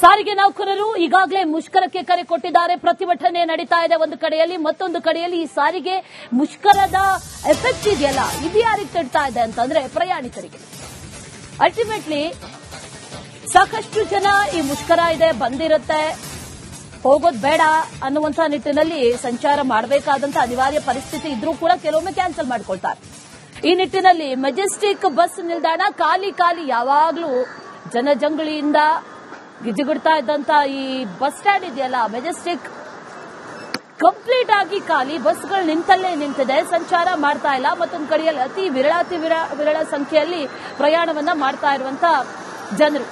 ಸಾರಿಗೆ ನೌಕರರು ಈಗಾಗಲೇ ಮುಷ್ಕರಕ್ಕೆ ಕರೆ ಕೊಟ್ಟಿದ್ದಾರೆ. ಪ್ರತಿಭಟನೆ ನಡೀತಾ ಇದೆ ಒಂದು ಕಡೆಯಲ್ಲಿ, ಮತ್ತೊಂದು ಕಡೆಯಲ್ಲಿ ಈ ಸಾರಿಗೆ ಮುಷ್ಕರದ ಎಫೆಕ್ಟ್ ಇದೆಯಲ್ಲ, ಇದು ಯಾರಿಗೆ ತಡ್ತಾ ಇದೆ ಅಂತಂದ್ರೆ ಪ್ರಯಾಣಿಕರಿಗೆ. ಅಲ್ಟಿಮೇಟ್ಲಿ ಸಾಕಷ್ಟು ಜನ ಈ ಮುಷ್ಕರ ಇದೆ ಬಂದಿರುತ್ತೆ, ಹೋಗೋದು ಬೇಡ ಅನ್ನುವಂಥ ನಿಟ್ಟಿನಲ್ಲಿ ಸಂಚಾರ ಮಾಡಬೇಕಾದಂತ ಅನಿವಾರ್ಯ ಪರಿಸ್ಥಿತಿ ಇದ್ರೂ ಕೂಡ ಕೆಲವೊಮ್ಮೆ ಕ್ಯಾನ್ಸಲ್ ಮಾಡ್ಕೊಳ್ತಾರೆ. ಈ ನಿಟ್ಟಿನಲ್ಲಿ ಮೆಜೆಸ್ಟಿಕ್ ಬಸ್ ನಿಲ್ದಾಣ ಖಾಲಿ ಯಾವಾಗ್ಲೂ ಜನಜಂಗುಳಿಯಿಂದ ಗಿಜಿಗುಡ್ತಾ ಇದ್ದಂತ ಈ ಬಸ್ ಸ್ಟ್ಯಾಂಡ್ ಇದೆಯಲ್ಲ ಮೆಜೆಸ್ಟಿಕ್ ಕಂಪ್ಲೀಟ್ ಆಗಿ ಖಾಲಿ, ಬಸ್ಗಳು ನಿಂತಲ್ಲೇ ನಿಂತಿದೆ, ಸಂಚಾರ ಮಾಡ್ತಾ ಇಲ್ಲ. ಮತ್ತೊಂದು ಕಡೆಯಲ್ಲಿ ಅತಿ ವಿರಳ ಸಂಖ್ಯೆಯಲ್ಲಿ ಪ್ರಯಾಣವನ್ನ ಮಾಡ್ತಾ ಇರುವಂತ ಜನರು,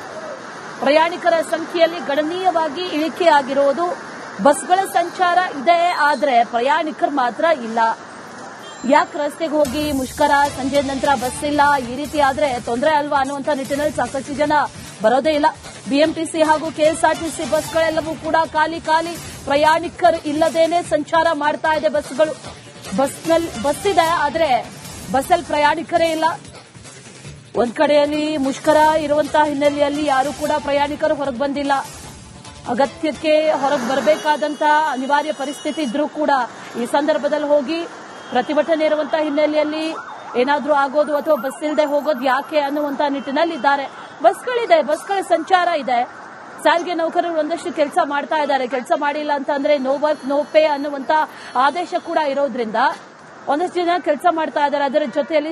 ಪ್ರಯಾಣಿಕರ ಸಂಖ್ಯೆಯಲ್ಲಿ ಗಣನೀಯವಾಗಿ ಇಳಿಕೆಯಾಗಿರೋದು. ಬಸ್ಗಳ ಸಂಚಾರ ಇದೆ, ಆದ್ರೆ ಪ್ರಯಾಣಿಕರು ಮಾತ್ರ ಇಲ್ಲ. ಯಾಕೆ ರಸ್ತೆಗೆ ಹೋಗಿ ಮುಷ್ಕರ, ಸಂಜೆ ನಂತರ ಬಸ್ ಇಲ್ಲ, ಈ ರೀತಿ ಆದ್ರೆ ತೊಂದರೆ ಅಲ್ವಾ ಅನ್ನುವಂಥ ನಿಟ್ಟಿನಲ್ಲಿ ಸಾಕಷ್ಟು ಜನ ಬರೋದೇ ಇಲ್ಲ. ಬಿಎಂಟಿಸಿ ಹಾಗೂ ಕೆಎಸ್ಆರ್ಟಿಸಿ ಬಸ್ಗಳೆಲ್ಲವೂ ಕೂಡ ಖಾಲಿ, ಪ್ರಯಾಣಿಕರು ಇಲ್ಲದೇನೆ ಸಂಚಾರ ಮಾಡ್ತಾ ಇದೆ ಬಸ್ಗಳು. ಬಸ್ ಇದೆ, ಆದ್ರೆ ಬಸ್ಸಲ್ಲಿ ಪ್ರಯಾಣಿಕರೇ ಇಲ್ಲ. ಒಂದ್ ಕಡೆಯಲ್ಲಿ ಮುಷ್ಕರ ಇರುವಂತಹ ಹಿನ್ನೆಲೆಯಲ್ಲಿ ಯಾರು ಕೂಡ ಪ್ರಯಾಣಿಕರು ಹೊರಗೆ ಬಂದಿಲ್ಲ. ಅಗತ್ಯಕ್ಕೆ ಹೊರಗೆ ಬರಬೇಕಾದಂತ ಅನಿವಾರ್ಯ ಪರಿಸ್ಥಿತಿ ಇದ್ರೂ ಕೂಡ ಈ ಸಂದರ್ಭದಲ್ಲಿ ಹೋಗಿ ಪ್ರತಿಭಟನೆ ಇರುವಂತಹ ಹಿನ್ನೆಲೆಯಲ್ಲಿ ಏನಾದ್ರೂ ಆಗೋದು ಅಥವಾ ಬಸ್ ಇಲ್ಲದೆ ಹೋಗೋದು ಯಾಕೆ ಅನ್ನುವಂತ ನಿಟ್ಟಿನಲ್ಲಿ ಇದ್ದಾರೆ. ಬಸ್ಗಳಿದೆ, ಬಸ್ಗಳ ಸಂಚಾರ ಇದೆ. ಸಾರಿಗೆ ನೌಕರರು ಒಂದಷ್ಟು ಕೆಲಸ ಮಾಡ್ತಾ ಇದ್ದಾರೆ. ಕೆಲಸ ಮಾಡಿಲ್ಲ ಅಂತಂದ್ರೆ ನೋ ವರ್ಕ್ ನೋ ಪೇ ಅನ್ನುವಂತ ಆದೇಶ ಕೂಡ ಇರೋದ್ರಿಂದ ಒಂದಷ್ಟು ಜನ ಕೆಲಸ ಮಾಡ್ತಾ ಇದ್ದಾರೆ. ಅದರ ಜೊತೆಯಲ್ಲಿ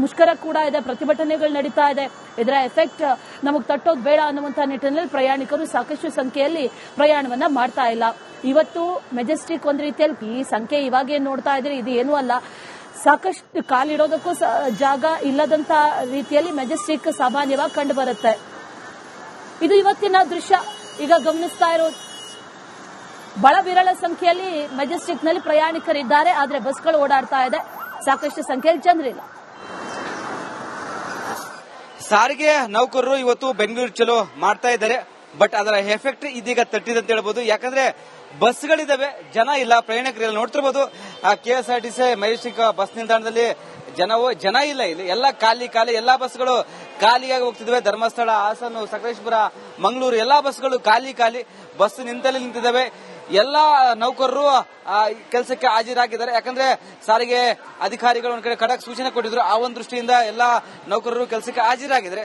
ಮುಷ್ಕರ ಕೂಡ ಇದೆ, ಪ್ರತಿಭಟನೆಗಳು ನಡೀತಾ ಇದೆ. ಇದರ ಎಫೆಕ್ಟ್ ನಮಗೆ ತಟ್ಟೋದು ಬೇಡ ಅನ್ನುವಂತ ನಿಟ್ಟಿನಲ್ಲಿ ಪ್ರಯಾಣಿಕರು ಸಾಕಷ್ಟು ಸಂಖ್ಯೆಯಲ್ಲಿ ಪ್ರಯಾಣವನ್ನ ಮಾಡ್ತಾ ಇಲ್ಲ. ಇವತ್ತು ಮೆಜೆಸ್ಟಿಕ್ ಒಂದು ರೀತಿಯಲ್ಲಿ ಈ ಸಂಖ್ಯೆ ಇವಾಗೇನು ನೋಡ್ತಾ ಇದ್ರೆ ಇದು ಏನೂ ಅಲ್ಲ, ಸಾಕಷ್ಟು ಕಾಲಿಡೋದಕ್ಕೂ ಜಾಗ ಇಲ್ಲದಂತ ರೀತಿಯಲ್ಲಿ ಮೆಜೆಸ್ಟಿಕ್ ಸಾಮಾನ್ಯವಾಗಿ ಕಂಡು ಬರುತ್ತೆ. ಇದು ಇವತ್ತಿನ ದೃಶ್ಯ. ಈಗ ಗಮನಿಸ್ತಾ ಇರೋದು ಬಹಳ ವಿರಳ ಸಂಖ್ಯೆಯಲ್ಲಿ ಮೆಜೆಸ್ಟಿಕ್ನಲ್ಲಿ ಪ್ರಯಾಣಿಕರಿದ್ದಾರೆ, ಆದ್ರೆ ಬಸ್ಗಳು ಓಡಾಡ್ತಾ ಇದೆ, ಸಾಕಷ್ಟು ಸಂಖ್ಯೆಯಲ್ಲಿ ಜನರಿಲ್ಲ. ಸಾರಿಗೆ ನೌಕರರು ಇವತ್ತು ಬೆಂಗಳೂರು ಚಲೋ ಮಾಡ್ತಾ ಇದ್ದಾರೆ, ಬಟ್ ಅದರ ಎಫೆಕ್ಟ್ ಇದೀಗ ತಟ್ಟಿದೆ ಅಂತ ಹೇಳ್ಬೋದು. ಯಾಕಂದ್ರೆ ಬಸ್ಗಳಿದಾವೆ, ಜನ ಇಲ್ಲ, ಪ್ರಯಾಣಿಕರಿಲ್ಲ. ನೋಡ್ತಿರ್ಬೋದು ಕೆಎಸ್ಆರ್ಟಿಸಿ ಮೆಜೆಸ್ಟಿಕ್ ಬಸ್ ನಿಲ್ದಾಣದಲ್ಲಿ ಜನ ಇಲ್ಲ, ಇಲ್ಲಿ ಎಲ್ಲ ಖಾಲಿ, ಎಲ್ಲಾ ಬಸ್ಗಳು ಖಾಲಿಯಾಗಿ ಹೋಗ್ತಿದ್ದಾವೆ. ಧರ್ಮಸ್ಥಳ, ಹಾಸನ, ಸಕಲೇಶಪುರ, ಮಂಗಳೂರು ಎಲ್ಲಾ ಬಸ್ಗಳು ಖಾಲಿ, ಬಸ್ ನಿಂತಲ್ಲಿ ನಿಂತಿದ್ದಾವೆ. ಎಲ್ಲಾ ನೌಕರರು ಕೆಲಸಕ್ಕೆ ಹಾಜರಾಗಿದ್ದಾರೆ. ಯಾಕಂದ್ರೆ ಸಾರಿಗೆ ಅಧಿಕಾರಿಗಳು ಒಂದ್ ಕಡೆ ಖಡಕ್ ಸೂಚನೆ ಕೊಟ್ಟಿದ್ರು. ಆ ಒಂದು ದೃಷ್ಟಿಯಿಂದ ಎಲ್ಲಾ ನೌಕರರು ಕೆಲಸಕ್ಕೆ ಹಾಜರಾಗಿದ್ದಾರೆ.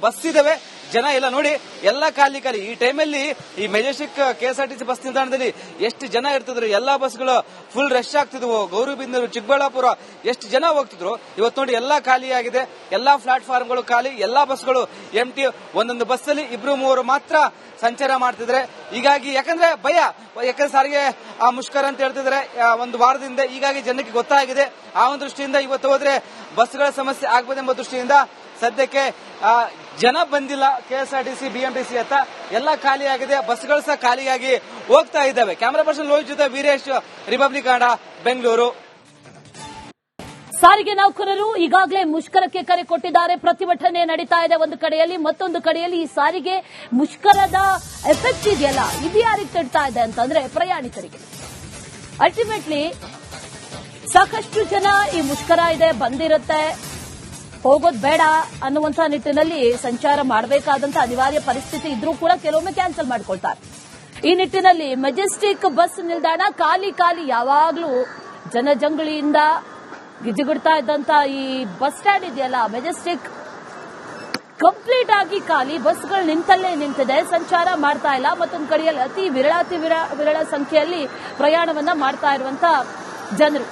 ಬಸ್ ಇದಾವೆ, ಜನ ಇಲ್ಲ. ನೋಡಿ ಎಲ್ಲಾ ಖಾಲಿ. ಈ ಟೈಮಲ್ಲಿ ಈ ಮೆಜೆಸ್ಟಿಕ್ ಕೆಎಸ್ಆರ್ಟಿಸಿ ಬಸ್ ನಿಲ್ದಾಣದಲ್ಲಿ ಎಷ್ಟು ಜನ ಇರ್ತಿದ್ರು, ಎಲ್ಲಾ ಬಸ್ಗಳು ಫುಲ್ ರಶ್ ಆಗ್ತಿದ್ವು. ಗೌರಿಬಿದನೂರು, ಚಿಕ್ಕಬಳ್ಳಾಪುರ ಎಷ್ಟು ಜನ ಹೋಗ್ತಿದ್ರು. ಇವತ್ತು ನೋಡಿ ಎಲ್ಲಾ ಖಾಲಿ ಆಗಿದೆ, ಎಲ್ಲಾ ಪ್ಲಾಟ್ಫಾರ್ಮ್ಗಳು ಖಾಲಿ, ಎಲ್ಲಾ ಬಸ್ಗಳು ಎಂಟಿ. ಒಂದೊಂದು ಬಸ್ಸಲ್ಲಿ 2-3 ಮಾತ್ರ ಸಂಚಾರ ಮಾಡ್ತಿದ್ರೆ. ಹೀಗಾಗಿ ಯಾಕಂದ್ರೆ ಭಯ, ಯಾಕಂದ್ರೆ ಸಾರಿಗೆ ಆ ಮುಷ್ಕರ ಅಂತ ಹೇಳ್ತಿದ್ರೆ ಒಂದು ವಾರದಿಂದ. ಹೀಗಾಗಿ ಜನಕ್ಕೆ ಗೊತ್ತಾಗಿದೆ. ಆ ಒಂದು ದೃಷ್ಟಿಯಿಂದ ಇವತ್ತು ಹೋದ್ರೆ ಬಸ್ಗಳ ಸಮಸ್ಯೆ ಆಗ್ಬೋದೆಂಬ ದೃಷ್ಟಿಯಿಂದ ಸದ್ಯಕ್ಕೆ ಜನ ಬಂದಿಲ್ಲ. ಕೆಎಸ್ಆರ್ಟಿಸಿ, ಬಿಎಂಟಿಸಿ ಅಂತ ಎಲ್ಲ ಖಾಲಿ ಆಗಿದೆ, ಬಸ್ಗಳು ಸಹ ಖಾಲಿಯಾಗಿ ಹೋಗ್ತಾ ಇದ್ದಾವೆ. ಕ್ಯಾಮರಾ ಪರ್ಸನ್ ಲೋಹಿತ್ ಜೊತೆ ವೀರೇಶ್, ರಿಪಬ್ಲಿಕ್ ಕನ್ನಡ, ಬೆಂಗಳೂರು. ಸಾರಿಗೆ ನೌಕರರು ಈಗಾಗಲೇ ಮುಷ್ಕರಕ್ಕೆ ಕರೆ ಕೊಟ್ಟಿದ್ದಾರೆ. ಪ್ರತಿಭಟನೆ ನಡೀತಾ ಇದೆ ಒಂದು ಕಡೆಯಲ್ಲಿ, ಮತ್ತೊಂದು ಕಡೆಯಲ್ಲಿ ಈ ಸಾರಿಗೆ ಮುಷ್ಕರದ ಎಫೆಕ್ಟ್ ಇದೆಯಲ್ಲ, ಇದು ಯಾರಿಗೆ ತಡ್ತಾ ಇದೆ ಅಂತಂದ್ರೆ ಪ್ರಯಾಣಿಕರಿಗೆ. ಅಲ್ಟಿಮೇಟ್ಲಿ ಸಾಕಷ್ಟು ಜನ ಈ ಮುಷ್ಕರ ಇದೆ ಬಂದಿರುತ್ತೆ, ಹೋಗೋದು ಬೇಡ ಅನ್ನುವಂಥ ನಿಟ್ಟಿನಲ್ಲಿ ಸಂಚಾರ ಮಾಡಬೇಕಾದಂತ ಅನಿವಾರ್ಯ ಪರಿಸ್ಥಿತಿ ಇದ್ರೂ ಕೂಡ ಕೆಲವೊಮ್ಮೆ ಕ್ಯಾನ್ಸಲ್ ಮಾಡ್ಕೊಳ್ತಾರೆ. ಈ ನಿಟ್ಟಿನಲ್ಲಿ ಮೆಜೆಸ್ಟಿಕ್ ಬಸ್ ನಿಲ್ದಾಣ ಖಾಲಿ ಯಾವಾಗ್ಲೂ ಜನಜಂಗುಳಿಯಿಂದ ಗಿಜಿಗುಡ್ತಾ ಇದ್ದಂತ ಈ ಬಸ್ ಸ್ಟ್ಯಾಂಡ್ ಇದೆಯಲ್ಲ ಮೆಜೆಸ್ಟಿಕ್ ಕಂಪ್ಲೀಟ್ ಆಗಿ ಖಾಲಿ, ಬಸ್ಗಳು ನಿಂತಲ್ಲೇ ನಿಂತಿದೆ, ಸಂಚಾರ ಮಾಡ್ತಾ ಇಲ್ಲ. ಮತ್ತೊಂದು ಕಡೆಯಲ್ಲಿ ಅತಿ ವಿರಳ ಸಂಖ್ಯೆಯಲ್ಲಿ ಪ್ರಯಾಣವನ್ನ ಮಾಡ್ತಾ ಇರುವಂತ ಜನರು,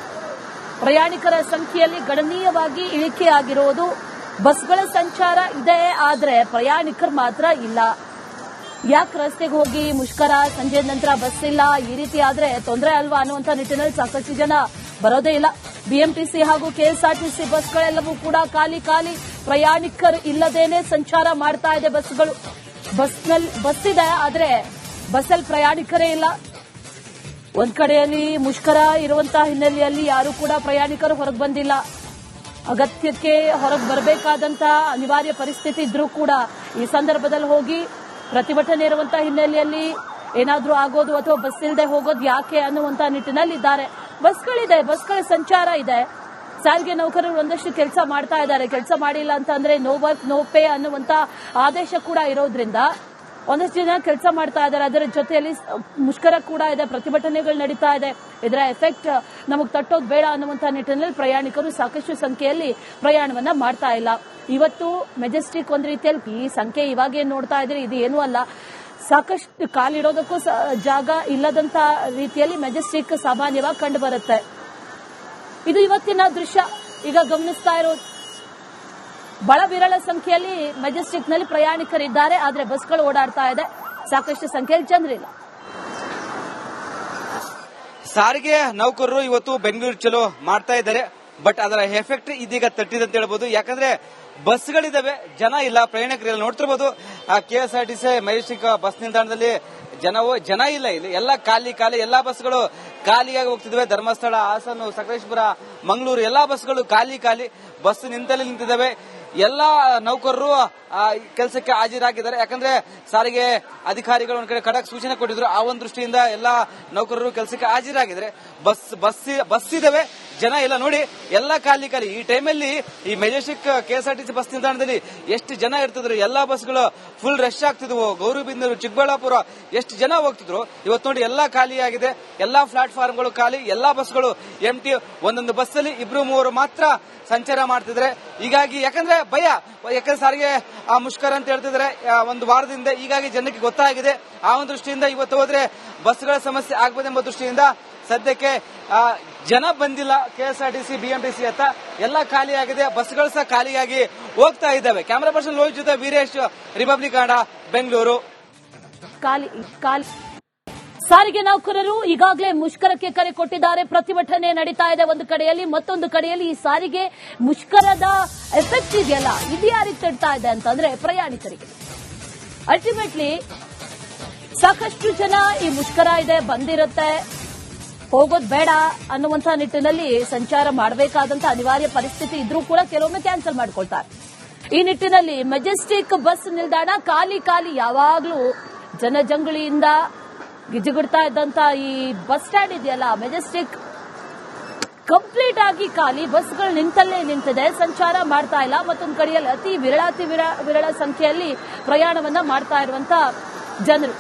ಪ್ರಯಾಣಿಕರ ಸಂಖ್ಯೆಯಲ್ಲಿ ಗಣನೀಯವಾಗಿ ಇಳಿಕೆಯಾಗಿರೋದು. ಬಸ್ಗಳ ಸಂಚಾರ ಇದೆ, ಆದ್ರೆ ಪ್ರಯಾಣಿಕರು ಮಾತ್ರ ಇಲ್ಲ. ಯಾಕೆ ರಸ್ತೆಗೆ ಹೋಗಿ ಮುಷ್ಕರ, ಸಂಜೆ ನಂತರ ಬಸ್ ಇಲ್ಲ, ಈ ರೀತಿ ಆದ್ರೆ ತೊಂದರೆ ಅಲ್ವಾ ಅನ್ನುವಂಥ ನಿಟ್ಟಿನಲ್ಲಿ ಸಾಕಷ್ಟು ಜನ ಬರೋದೇ ಇಲ್ಲ. ಬಿಎಂಟಿಸಿ ಹಾಗೂ ಕೆಎಸ್ಆರ್ಟಿಸಿ ಬಸ್ಗಳೆಲ್ಲವೂ ಕೂಡ ಖಾಲಿ, ಪ್ರಯಾಣಿಕರು ಇಲ್ಲದೇನೆ ಸಂಚಾರ ಮಾಡ್ತಾ ಇದೆ ಬಸ್ಗಳು. ಬಸ್ ಇದೆ, ಆದ್ರೆ ಬಸ್ಸಲ್ಲಿ ಪ್ರಯಾಣಿಕರೇ ಇಲ್ಲ. ಒಂದ್ ಕಡೆಯಲ್ಲಿ ಮುಷ್ಕರ ಇರುವಂತಹ ಹಿನ್ನೆಲೆಯಲ್ಲಿ ಯಾರು ಕೂಡ ಪ್ರಯಾಣಿಕರು ಹೊರಗೆ ಬಂದಿಲ್ಲ. ಅಗತ್ಯಕ್ಕೆ ಹೊರಗೆ ಬರಬೇಕಾದಂತ ಅನಿವಾರ್ಯ ಪರಿಸ್ಥಿತಿ ಇದ್ರೂ ಕೂಡ ಈ ಸಂದರ್ಭದಲ್ಲಿ ಹೋಗಿ ಪ್ರತಿಭಟನೆ ಇರುವಂತಹ ಹಿನ್ನೆಲೆಯಲ್ಲಿ ಏನಾದ್ರೂ ಆಗೋದು ಅಥವಾ ಬಸ್ ಇಲ್ಲದೆ ಹೋಗೋದು ಯಾಕೆ ಅನ್ನುವಂತ ನಿಟ್ಟಿನಲ್ಲಿ ಇದ್ದಾರೆ. ಬಸ್ಗಳಿದೆ, ಬಸ್ಗಳ ಸಂಚಾರ ಇದೆ. ಸಾರಿಗೆ ನೌಕರರು ಒಂದಷ್ಟು ಕೆಲಸ ಮಾಡ್ತಾ ಇದ್ದಾರೆ. ಕೆಲಸ ಮಾಡಿಲ್ಲ ಅಂತಂದ್ರೆ ನೋ ವರ್ಕ್ ನೋ ಪೇ ಅನ್ನುವಂತ ಆದೇಶ ಕೂಡ ಇರೋದ್ರಿಂದ ಒಂದಷ್ಟು ಜನ ಕೆಲಸ ಮಾಡ್ತಾ ಇದ್ದಾರೆ. ಅದರ ಜೊತೆಯಲ್ಲಿ ಮುಷ್ಕರ ಕೂಡ ಇದೆ, ಪ್ರತಿಭಟನೆಗಳು ನಡೀತಾ ಇದೆ. ಇದರ ಎಫೆಕ್ಟ್ ನಮಗೆ ತಟ್ಟೋದು ಬೇಡ ಅನ್ನುವಂತ ನಿಟ್ಟಿನಲ್ಲಿ ಪ್ರಯಾಣಿಕರು ಸಾಕಷ್ಟು ಸಂಖ್ಯೆಯಲ್ಲಿ ಪ್ರಯಾಣವನ್ನ ಮಾಡ್ತಾ ಇಲ್ಲ. ಇವತ್ತು ಮೆಜೆಸ್ಟಿಕ್ ಒಂದು ರೀತಿಯಲ್ಲಿ ಈ ಸಂಖ್ಯೆ ಇವಾಗ ನೋಡ್ತಾ ಇದ್ರೆ ಇದು ಏನೂ ಅಲ್ಲ, ಸಾಕಷ್ಟು ಕಾಲಿಡೋದಕ್ಕೂ ಜಾಗ ಇಲ್ಲದಂತ ರೀತಿಯಲ್ಲಿ ಮೆಜೆಸ್ಟಿಕ್ ಸಾಮಾನ್ಯವಾಗಿ ಕಂಡು ಬರುತ್ತೆ. ಇದು ಇವತ್ತಿನ ದೃಶ್ಯ. ಈಗ ಗಮನಿಸ್ತಾ ಇರೋದು ಬಹಳ ವಿರಳ ಸಂಖ್ಯೆಯಲ್ಲಿ ಮೆಜೆಸ್ಟಿಕ್ ನಲ್ಲಿ ಪ್ರಯಾಣಿಕರಿದ್ದಾರೆ, ಆದ್ರೆ ಬಸ್ಗಳು ಓಡಾಡ್ತಾ ಇದೆ, ಸಾಕಷ್ಟು ಸಂಖ್ಯೆಯಲ್ಲಿ ಜನರಿಲ್ಲ. ಸಾರಿಗೆ ನೌಕರರು ಇವತ್ತು ಬೆಂಗಳೂರು ಚಲೋ ಮಾಡ್ತಾ ಇದ್ದಾರೆ, ಬಟ್ ಅದರ ಎಫೆಕ್ಟ್ ಇದೀಗ ತಟ್ಟಿದೆ ಅಂತ ಹೇಳ್ಬೋದು. ಯಾಕಂದ್ರೆ ಬಸ್ಗಳಿದಾವೆ, ಜನ ಇಲ್ಲ, ಪ್ರಯಾಣಿಕರಿಲ್ಲ. ನೋಡ್ತಿರ್ಬೋದು KSRTC ಮೆಜೆಸ್ಟಿಕ್ ಬಸ್ ನಿಲ್ದಾಣದಲ್ಲಿ ಜನ ಇಲ್ಲ. ಇಲ್ಲಿ ಎಲ್ಲ ಖಾಲಿ ಎಲ್ಲಾ ಬಸ್ಗಳು ಖಾಲಿಯಾಗಿ ಹೋಗ್ತಿದ್ದಾವೆ. ಧರ್ಮಸ್ಥಳ, ಹಾಸನ, ಸಕಲೇಶಪುರ, ಮಂಗಳೂರು ಎಲ್ಲಾ ಬಸ್ಗಳು ಖಾಲಿ ಬಸ್ ನಿಂತಿದ್ದಾವೆ. ಎಲ್ಲಾ ನೌಕರರು ಕೆಲಸಕ್ಕೆ ಹಾಜರಾಗಿದ್ದಾರೆ. ಯಾಕಂದ್ರೆ ಸಾರಿಗೆ ಅಧಿಕಾರಿಗಳು ಒಂದ್ ಕಡೆ ಖಡಕ್ ಸೂಚನೆ ಕೊಟ್ಟಿದ್ರು. ಆ ಒಂದು ದೃಷ್ಟಿಯಿಂದ ಎಲ್ಲಾ ನೌಕರರು ಕೆಲಸಕ್ಕೆ ಹಾಜರಾಗಿದ್ದಾರೆ. ಬಸ್ ಇದಾವೆ, ಜನ ಇಲ್ಲ. ನೋಡಿ ಎಲ್ಲಾ ಖಾಲಿ ಈ ಟೈಮಲ್ಲಿ ಈ ಮೆಜೆಸ್ಟಿಕ್ KSRTC ಬಸ್ ನಿಲ್ದಾಣದಲ್ಲಿ ಎಷ್ಟು ಜನ ಇರ್ತಿದ್ರು. ಎಲ್ಲಾ ಬಸ್ಗಳು ಫುಲ್ ರಶ್ ಆಗ್ತಿದ್ವು. ಗೌರಿಬಿದನೂರು, ಚಿಕ್ಕಬಳ್ಳಾಪುರ ಎಷ್ಟು ಜನ ಹೋಗ್ತಿದ್ರು. ಇವತ್ತು ನೋಡಿ ಎಲ್ಲಾ ಖಾಲಿ ಆಗಿದೆ. ಎಲ್ಲಾ ಪ್ಲಾಟ್ಫಾರ್ಮ್ಗಳು ಖಾಲಿ, ಎಲ್ಲಾ ಬಸ್ಗಳು ಎಂಟಿ. ಒಂದೊಂದು ಬಸ್ಸಲ್ಲಿ 2-3 ಮಾತ್ರ ಸಂಚಾರ ಮಾಡ್ತಿದ್ರೆ. ಹೀಗಾಗಿ ಯಾಕಂದ್ರೆ ಭಯ, ಯಾಕಂದ್ರೆ ಸಾರಿಗೆ ಮುಷ್ಕರ ಅಂತ ಹೇಳ್ತಿದ್ರೆ ಒಂದು ವಾರದಿಂದ. ಹೀಗಾಗಿ ಜನಕ್ಕೆ ಗೊತ್ತಾಗಿದೆ. ಆ ಒಂದು ದೃಷ್ಟಿಯಿಂದ ಇವತ್ತು ಹೋದ್ರೆ ಬಸ್ಗಳ ಸಮಸ್ಯೆ ಆಗ್ಬೋದೆಂಬ ದೃಷ್ಟಿಯಿಂದ ಸದ್ಯಕ್ಕೆ ಜನ ಬಂದಿಲ್ಲ. KSRTC, BMTC ಹತ್ತ ಎಲ್ಲ ಖಾಲಿ ಆಗಿದೆ. ಬಸ್ಗಳು ಸಹ ಖಾಲಿಯಾಗಿ ಹೋಗ್ತಾ ಇದ್ದಾವೆ. ಕ್ಯಾಮರಾ ಪರ್ಸನ್ ಲೋಹಿತ್ ಜೊತೆ ವೀರೇಶ್, ರಿಪಬ್ಲಿಕ್ ಕನ್ನಡ, ಬೆಂಗಳೂರು. ಸಾರಿಗೆ ನೌಕರರು ಈಗಾಗಲೇ ಮುಷ್ಕರಕ್ಕೆ ಕರೆ ಕೊಟ್ಟಿದ್ದಾರೆ. ಪ್ರತಿಭಟನೆ ನಡೀತಾ ಇದೆ ಒಂದು ಕಡೆಯಲ್ಲಿ, ಮತ್ತೊಂದು ಕಡೆಯಲ್ಲಿ ಈ ಸಾರಿಗೆ ಮುಷ್ಕರದ ಎಫೆಕ್ಟ್ ಇದೆಯಲ್ಲ, ಇದು ಯಾರಿಗೆ ತಡ್ತಾ ಇದೆ ಅಂತಂದ್ರೆ ಪ್ರಯಾಣಿಕರಿಗೆ. ಅಲ್ಟಿಮೇಟ್ಲಿ ಸಾಕಷ್ಟು ಜನ ಈ ಮುಷ್ಕರ ಇದೆ ಬಂದಿರುತ್ತೆ, ಹೋಗೋದು ಬೇಡ ಅನ್ನುವಂತ ನಿಟ್ಟಿನಲ್ಲಿ ಸಂಚಾರ ಮಾಡಬೇಕಾದಂತ ಅನಿವಾರ್ಯ ಪರಿಸ್ಥಿತಿ ಇದ್ರೂ ಕೂಡ ಕೆಲವೊಮ್ಮೆ ಕ್ಯಾನ್ಸಲ್ ಮಾಡ್ಕೊಳ್ತಾರೆ. ಈ ನಿಟ್ಟಿನಲ್ಲಿ ಮೆಜೆಸ್ಟಿಕ್ ಬಸ್ ನಿಲ್ದಾಣ ಖಾಲಿ ಯಾವಾಗ್ಲೂ ಜನಜಂಗುಳಿಯಿಂದ ಗಿಜುಗುಡ್ತಾ ಇದ್ದಂತ ಈ ಬಸ್ ಸ್ಟ್ಯಾಂಡ್ ಇದೆಯಲ್ಲ, ಮೆಜೆಸ್ಟಿಕ್ ಕಂಪ್ಲೀಟ್ ಆಗಿ ಖಾಲಿ. ಬಸ್ಗಳು ನಿಂತಲ್ಲೇ ನಿಂತಿದೆ, ಸಂಚಾರ ಮಾಡ್ತಾ ಇಲ್ಲ. ಮತ್ತೊಂದು ಕಡೆಯಲ್ಲಿ ಅತಿ ವಿರಳ ಸಂಖ್ಯೆಯಲ್ಲಿ ಪ್ರಯಾಣವನ್ನ ಮಾಡ್ತಾ ಇರುವಂತ ಜನರು.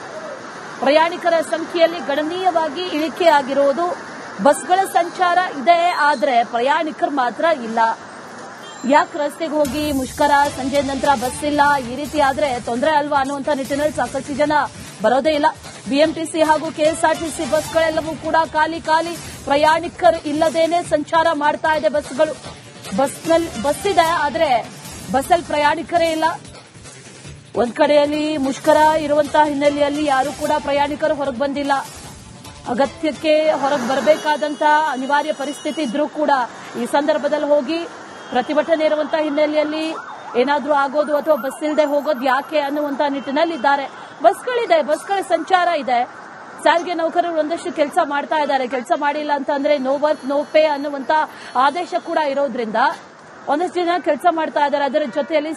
ಪ್ರಯಾಣಿಕರ ಸಂಖ್ಯೆಯಲ್ಲಿ ಗಣನೀಯವಾಗಿ ಇಳಿಕೆಯಾಗಿರುವುದು. ಬಸ್ಗಳ ಸಂಚಾರ ಇದೆ, ಆದ್ರೆ ಪ್ರಯಾಣಿಕರು ಮಾತ್ರ ಇಲ್ಲ. ಯಾಕೆ ರಸ್ತೆಗೆ ಹೋಗಿ ಮುಷ್ಕರ, ಸಂಜೆ ನಂತರ ಬಸ್ ಇಲ್ಲ, ಈ ರೀತಿ ಆದ್ರೆ ತೊಂದರೆ ಅಲ್ವಾ ಅನ್ನುವಂತ ನಿಟ್ಟಿನಲ್ಲಿ ಸಾಕಷ್ಟು ಜನ ಬರೋದೇ ಇಲ್ಲ. BMTC ಹಾಗೂ KSRTC ಬಸ್ಗಳೆಲ್ಲವೂ ಕೂಡ ಖಾಲಿ. ಪ್ರಯಾಣಿಕರು ಇಲ್ಲದೇನೆ ಸಂಚಾರ ಮಾಡ್ತಾ ಇದೆ ಬಸ್ಗಳು. ಬಸ್ ಇದೆ, ಆದ್ರೆ ಬಸ್ಸಲ್ಲಿ ಪ್ರಯಾಣಿಕರೇ ಇಲ್ಲ. ಒಂದ್ ಕಡೆಯಲ್ಲಿ ಮುಷ್ಕರ ಇರುವಂತಹ ಹಿನ್ನೆಲೆಯಲ್ಲಿ ಯಾರು ಕೂಡ ಪ್ರಯಾಣಿಕರು ಹೊರಗೆ ಬಂದಿಲ್ಲ. ಅಗತ್ಯಕ್ಕೆ ಹೊರಗೆ ಬರಬೇಕಾದಂತ ಅನಿವಾರ್ಯ ಪರಿಸ್ಥಿತಿ ಇದ್ರೂ ಕೂಡ ಈ ಸಂದರ್ಭದಲ್ಲಿ ಹೋಗಿ ಪ್ರತಿಭಟನೆ ಇರುವಂತಹ ಹಿನ್ನೆಲೆಯಲ್ಲಿ ಏನಾದ್ರೂ ಆಗೋದು ಅಥವಾ ಬಸ್ ಇಲ್ಲದೆ ಹೋಗೋದು ಯಾಕೆ ಅನ್ನುವಂತ ನಿಟ್ಟಿನಲ್ಲಿ ಇದ್ದಾರೆ. ಬಸ್ಗಳಿದೆ, ಬಸ್ಗಳ ಸಂಚಾರ ಇದೆ. ಸಾರಿಗೆ ನೌಕರರು ಒಂದಷ್ಟು ಕೆಲಸ ಮಾಡ್ತಾ ಇದ್ದಾರೆ. ಕೆಲಸ ಮಾಡಿಲ್ಲ ಅಂತಂದ್ರೆ ನೋ ವರ್ಕ್ ನೋ ಪೇ ಅನ್ನುವಂತ ಆದೇಶ ಕೂಡ ಇರೋದ್ರಿಂದ ಒಂದಷ್ಟು ಜನ ಕೆಲಸ ಮಾಡ್ತಾ ಇದ್ದಾರೆ. ಅದರ ಜೊತೆಯಲ್ಲಿ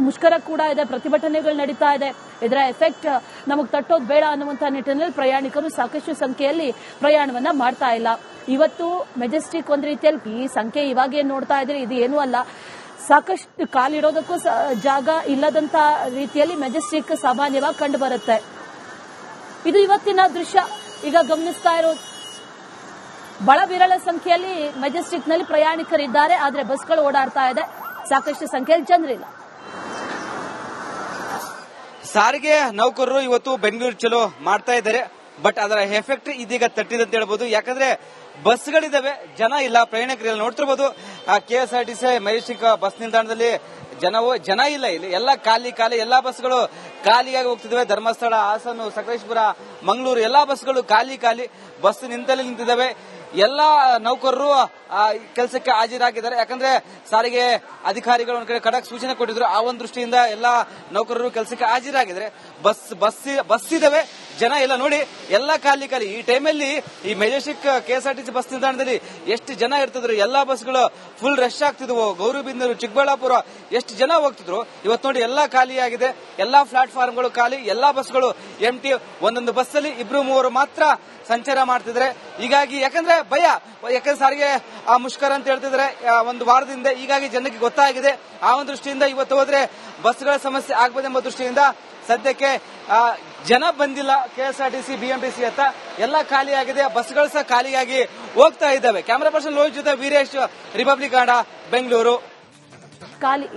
ಮುಷ್ಕರ ಕೂಡ ಇದೆ, ಪ್ರತಿಭಟನೆಗಳು ನಡೀತಾ ಇದೆ. ಇದರ ಎಫೆಕ್ಟ್ ನಮಗೆ ತಟ್ಟೋದು ಬೇಡ ಅನ್ನುವಂತ ನಿಟ್ಟಿನಲ್ಲಿ ಪ್ರಯಾಣಿಕರು ಸಾಕಷ್ಟು ಸಂಖ್ಯೆಯಲ್ಲಿ ಪ್ರಯಾಣವನ್ನ ಮಾಡ್ತಾ ಇಲ್ಲ. ಇವತ್ತು ಮೆಜೆಸ್ಟಿಕ್ ಒಂದು ರೀತಿಯಲ್ಲಿ ಈ ಸಂಖ್ಯೆ ಇವಾಗ ನೋಡ್ತಾ ಇದ್ರೆ ಇದು ಏನೂ ಅಲ್ಲ, ಸಾಕಷ್ಟು ಕಾಲಿಡೋದಕ್ಕೂ ಜಾಗ ಇಲ್ಲದಂತ ರೀತಿಯಲ್ಲಿ ಮೆಜೆಸ್ಟಿಕ್ ಸಾಮಾನ್ಯವಾಗಿ ಕಂಡು ಬರುತ್ತೆ. ಇದು ಇವತ್ತಿನ ದೃಶ್ಯ. ಈಗ ಗಮನಿಸ್ತಾ ಇರೋದು ಬಹಳ ವಿರಳ ಸಂಖ್ಯೆಯಲ್ಲಿ ಮೆಜೆಸ್ಟಿಕ್ ನಲ್ಲಿ ಪ್ರಯಾಣಿಕರಿದ್ದಾರೆ, ಆದ್ರೆ ಬಸ್ಗಳು ಓಡಾಡ್ತಾ ಇದೆ, ಸಾಕಷ್ಟು ಸಂಖ್ಯೆಯಲ್ಲಿ ಜನರಿಲ್ಲ. ಸಾರಿಗೆ ನೌಕರರು ಇವತ್ತು ಬೆಂಗಳೂರು ಚಲೋ ಮಾಡ್ತಾ ಇದ್ದಾರೆ, ಬಟ್ ಅದರ ಎಫೆಕ್ಟ್ ಇದೀಗ ತಟ್ಟಿದೆ ಅಂತ ಹೇಳ್ಬೋದು. ಯಾಕಂದ್ರೆ ಬಸ್ಗಳಿದಾವೆ, ಜನ ಇಲ್ಲ, ಪ್ರಯಾಣಿಕರಿಲ್ಲ. ನೋಡ್ತಿರ್ಬೋದು KSRTC ಮೆಜೆಸ್ಟಿಕ್ ಬಸ್ ನಿಲ್ದಾಣದಲ್ಲಿ ಜನ ಇಲ್ಲ. ಇಲ್ಲಿ ಎಲ್ಲ ಖಾಲಿ ಎಲ್ಲಾ ಬಸ್ಗಳು ಖಾಲಿಯಾಗಿ ಹೋಗ್ತಿದ್ದಾವೆ. ಧರ್ಮಸ್ಥಳ, ಹಾಸನ, ಸಕಲೇಶಪುರ, ಮಂಗಳೂರು ಎಲ್ಲಾ ಬಸ್ಗಳು ಖಾಲಿ ಬಸ್ ನಿಂತಿದ್ದಾವೆ. ಎಲ್ಲಾ ನೌಕರರು ಕೆಲಸಕ್ಕೆ ಹಾಜರಾಗಿದ್ದಾರೆ. ಯಾಕಂದ್ರೆ ಸಾರಿಗೆ ಅಧಿಕಾರಿಗಳು ಒಂದ್ ಕಡೆ ಖಡಕ್ ಸೂಚನೆ ಕೊಟ್ಟಿದ್ರು. ಆ ಒಂದು ದೃಷ್ಟಿಯಿಂದ ಎಲ್ಲಾ ನೌಕರರು ಕೆಲಸಕ್ಕೆ ಹಾಜರಾಗಿದ್ದಾರೆ. ಬಸ್ ಇದಾವೆ, ಜನ ಇಲ್ಲ. ನೋಡಿ ಎಲ್ಲಾ ಖಾಲಿ ಈ ಟೈಮಲ್ಲಿ ಈ ಮೆಜೆಸ್ಟಿಕ್ KSRTC ಬಸ್ ನಿಲ್ದಾಣದಲ್ಲಿ ಎಷ್ಟು ಜನ ಇರ್ತಿದ್ರು. ಎಲ್ಲಾ ಬಸ್ಗಳು ಫುಲ್ ರಶ್ ಆಗ್ತಿದ್ವು. ಗೌರಿಬಿದನೂರು, ಚಿಕ್ಕಬಳ್ಳಾಪುರ ಎಷ್ಟು ಜನ ಹೋಗ್ತಿದ್ರು. ಇವತ್ತು ನೋಡಿ ಎಲ್ಲಾ ಖಾಲಿ ಆಗಿದೆ. ಎಲ್ಲಾ ಪ್ಲಾಟ್ಫಾರ್ಮ್ಗಳು ಖಾಲಿ, ಎಲ್ಲಾ ಬಸ್ಗಳು ಎಂಟಿ. ಒಂದೊಂದು ಬಸ್ಸಲ್ಲಿ 2-3 ಮಾತ್ರ ಸಂಚಾರ ಮಾಡ್ತಿದ್ರೆ. ಹೀಗಾಗಿ ಯಾಕಂದ್ರೆ ಭಯ, ಯಾಕಂದ್ರೆ ಸಾರಿಗೆ ಮುಷ್ಕರ ಅಂತ ಹೇಳ್ತಿದ್ರೆ ಒಂದು ವಾರದಿಂದ, ಹೀಗಾಗಿ ಜನಕ್ಕೆ ಗೊತ್ತಾಗಿದೆ. ಆ ಒಂದು ದೃಷ್ಟಿಯಿಂದ ಇವತ್ತು ಹೋದ್ರೆ ಬಸ್ಗಳ ಸಮಸ್ಯೆ ಆಗ್ಬೋದೆಂಬ ದೃಷ್ಟಿಯಿಂದ ಸದ್ಯಕ್ಕೆ ಜನ ಬಂದಿಲ್ಲ. ಕೆಎಸ್ಆರ್ಟಿಸಿ ಬಿಎಂಟಿಸಿ ಅಂತ ಎಲ್ಲ ಖಾಲಿ ಆಗಿದೆ, ಬಸ್ಗಳು ಸಹ ಖಾಲಿಯಾಗಿ ಹೋಗ್ತಾ ಇದ್ದಾವೆ. ಕ್ಯಾಮರಾ ಪರ್ಸನ್ ಲೋಹಿತ್ ಜೊತೆ ವೀರೇಶ್, ರಿಪಬ್ಲಿಕ್ ಕನ್ನಡ, ಬೆಂಗಳೂರು.